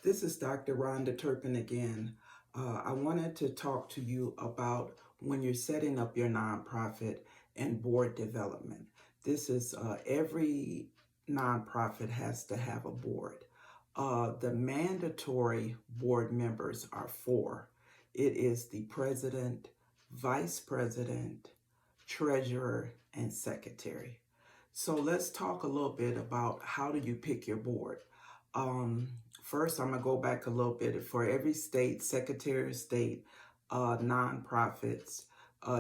This is Dr. Rhonda Turpin again. I wanted to talk to you about when you're setting up your nonprofit and board development. This is every nonprofit has to have a board. The mandatory board members are four. It is the president, vice president, treasurer, and secretary. So let's talk a little bit about how do you pick your board. Um, First, I'm gonna go back a little bit. For every state, Secretary of State, nonprofits,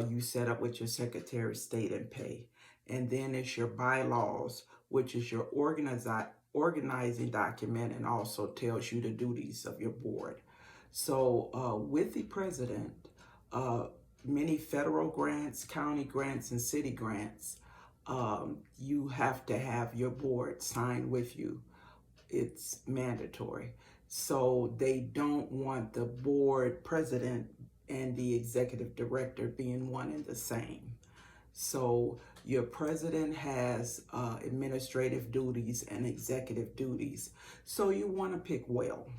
you set up with your Secretary of State and pay. And then it's your bylaws, which is your organizing document and also tells you the duties of your board. So with the president, uh, many federal grants, county grants, and city grants, you have to have your board sign with you. It's mandatory. So they don't want the board president and the executive director being one and the same. So your president has administrative duties and executive duties. So you want to pick well.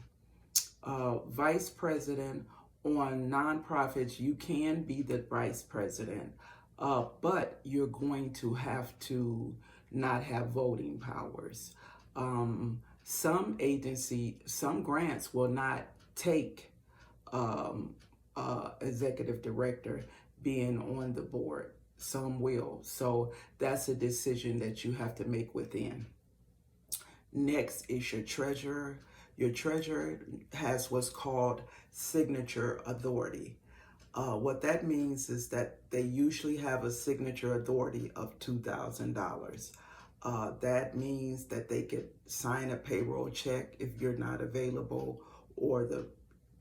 Vice president on nonprofits, you can be the vice president, but you're going to have to not have voting powers. Some grants will not take executive director being on the board. Some will. So that's a decision that you have to make within. Next is your treasurer. Your treasurer has what's called signature authority. What that means is that they usually have a signature authority of $2,000. That means that they could sign a payroll check if you're not available or the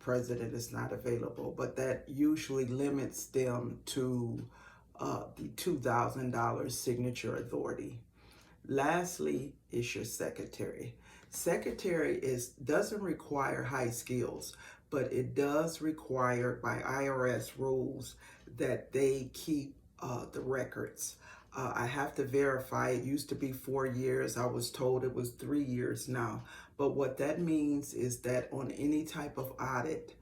president is not available, but that usually limits them to the $2,000 signature authority. Lastly is your secretary. Secretary doesn't require high skills, but it does require by IRS rules that they keep the records. I have to verify. It used to be 4 years. I was told it was 3 years now. But what that means is that on any type of audit,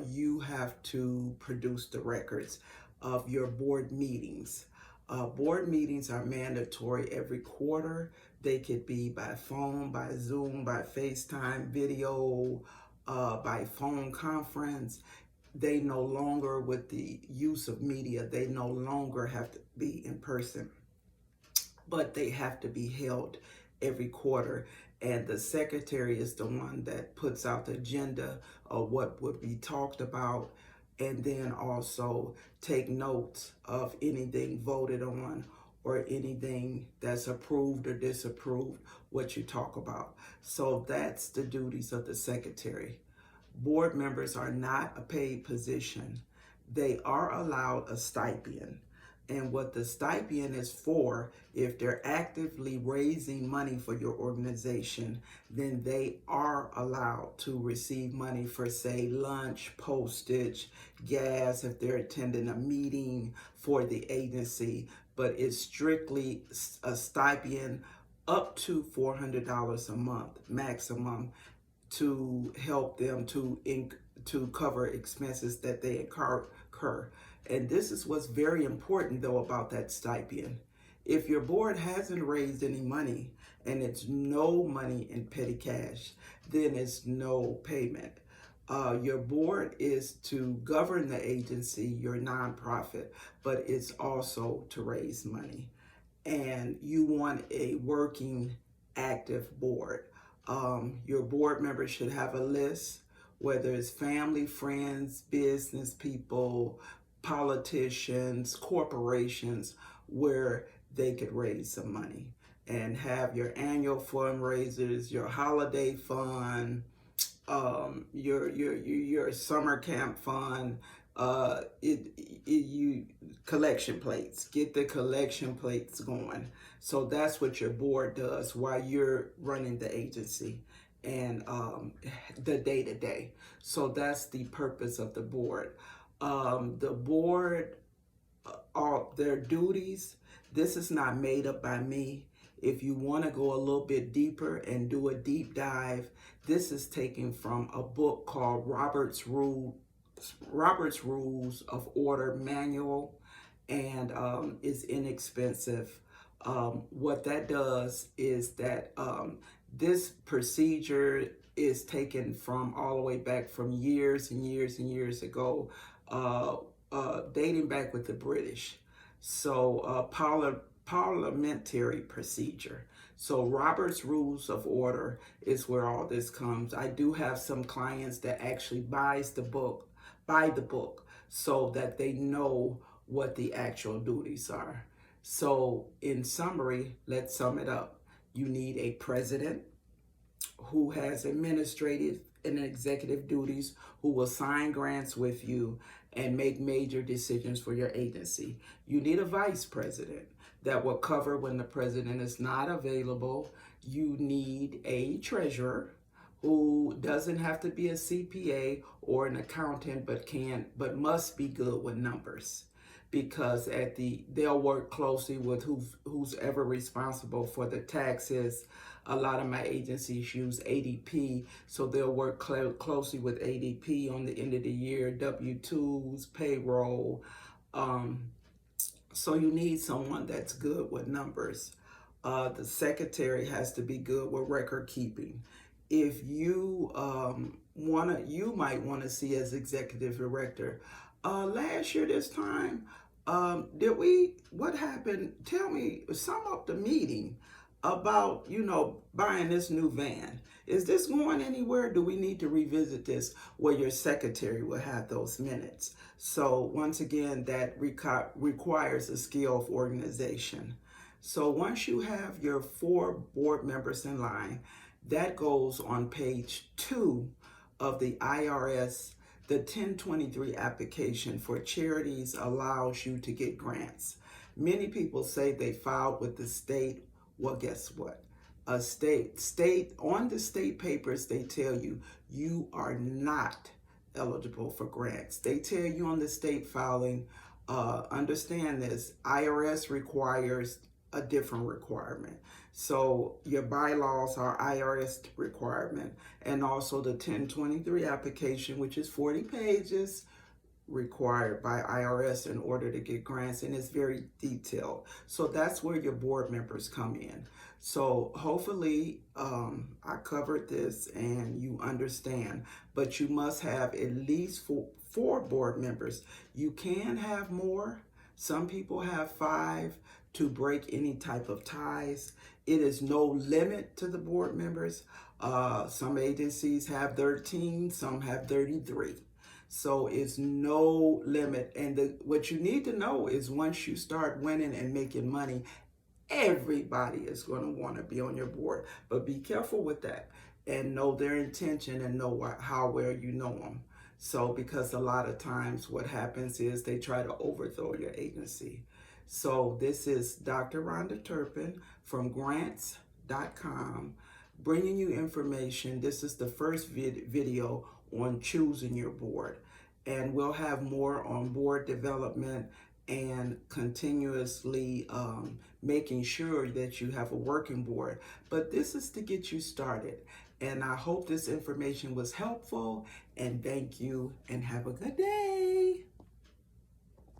you have to produce the records of your board meetings. Board meetings are mandatory every quarter. They could be by phone, by Zoom, by FaceTime, video, by phone conference. They no longer, with the use of media, they no longer have to be in person, but they have to be held every quarter. And the secretary is the one that puts out the agenda of what would be talked about, and then also take notes of anything voted on or anything that's approved or disapproved, what you talk about. So that's the duties of the secretary. Board members are not a paid position. They are allowed a stipend. And what the stipend is for, if they're actively raising money for your organization, then they are allowed to receive money for, say, lunch, postage, gas, if they're attending a meeting for the agency. But it's strictly a stipend up to $400 a month maximum to help them to cover expenses that they incur. And this is what's very important though about that stipend. If your board hasn't raised any money and it's no money in petty cash, then it's no payment. Your board is to govern the agency, your nonprofit, but it's also to raise money. And you want a working, active board. Your board members should have a list, whether it's family, friends, business people, politicians, corporations, where they could raise some money and have your annual fundraisers, your holiday fund, your summer camp fund, you collection plates. Get the collection plates going. So that's what your board does while you're running the agency and the day to day. So that's the purpose of the board. The board, all their duties. This is not made up by me. If you want to go a little bit deeper and do a deep dive, this is taken from a book called Robert's Rules of Order Manual, and is inexpensive. What that does is that this procedure is taken from all the way back from years and years and years ago, dating back with the British. So parliamentary procedure. So Robert's Rules of Order is where all this comes. I do have some clients that actually buy the book so that they know what the actual duties are. So in summary, let's sum it up. You need a president who has administrative and executive duties, who will sign grants with you and make major decisions for your agency. You need a vice president that will cover when the president is not available. You need a treasurer who doesn't have to be a CPA or an accountant, but must be good with numbers, because they'll work closely with who's ever responsible for the taxes. A lot of my agencies use ADP, so they'll work closely with ADP on the end of the year, W-2s, payroll. So you need someone that's good with numbers. The secretary has to be good with record keeping. If you you might want to see as executive director. Last year this time, what happened? Tell me, sum up the meeting about, buying this new van. Is this going anywhere? Do we need to revisit this? Well, your secretary will have those minutes. So once again, that requires a skill of organization. So once you have your 4 board members in line, that goes on page 2 of the IRS. The 1023 application for charities allows you to get grants. Many people say they filed with the state. Well, guess what? On the state papers, they tell you you are not eligible for grants. They tell you on the state filing, understand this, IRS requires a different requirement. So your bylaws are IRS requirement, and also the 1023 application, which is 40 pages, required by IRS in order to get grants, and it's very detailed. So that's where your board members come in. So hopefully I covered this and you understand, but you must have at least four board members. You can have more. Some people have 5 to break any type of ties. It is no limit to the board members. Some agencies have 13, some have 33. So it's no limit. And what you need to know is once you start winning and making money, everybody is going to want to be on your board. But be careful with that and know their intention and know how well you know them. So because a lot of times what happens is they try to overthrow your agency. So this is Dr. Rhonda Turpin from grants.com bringing you information. This is the first video on choosing your board, and we'll have more on board development and continuously making sure that you have a working board. But this is to get you started, and I hope this information was helpful, and thank you and have a good day.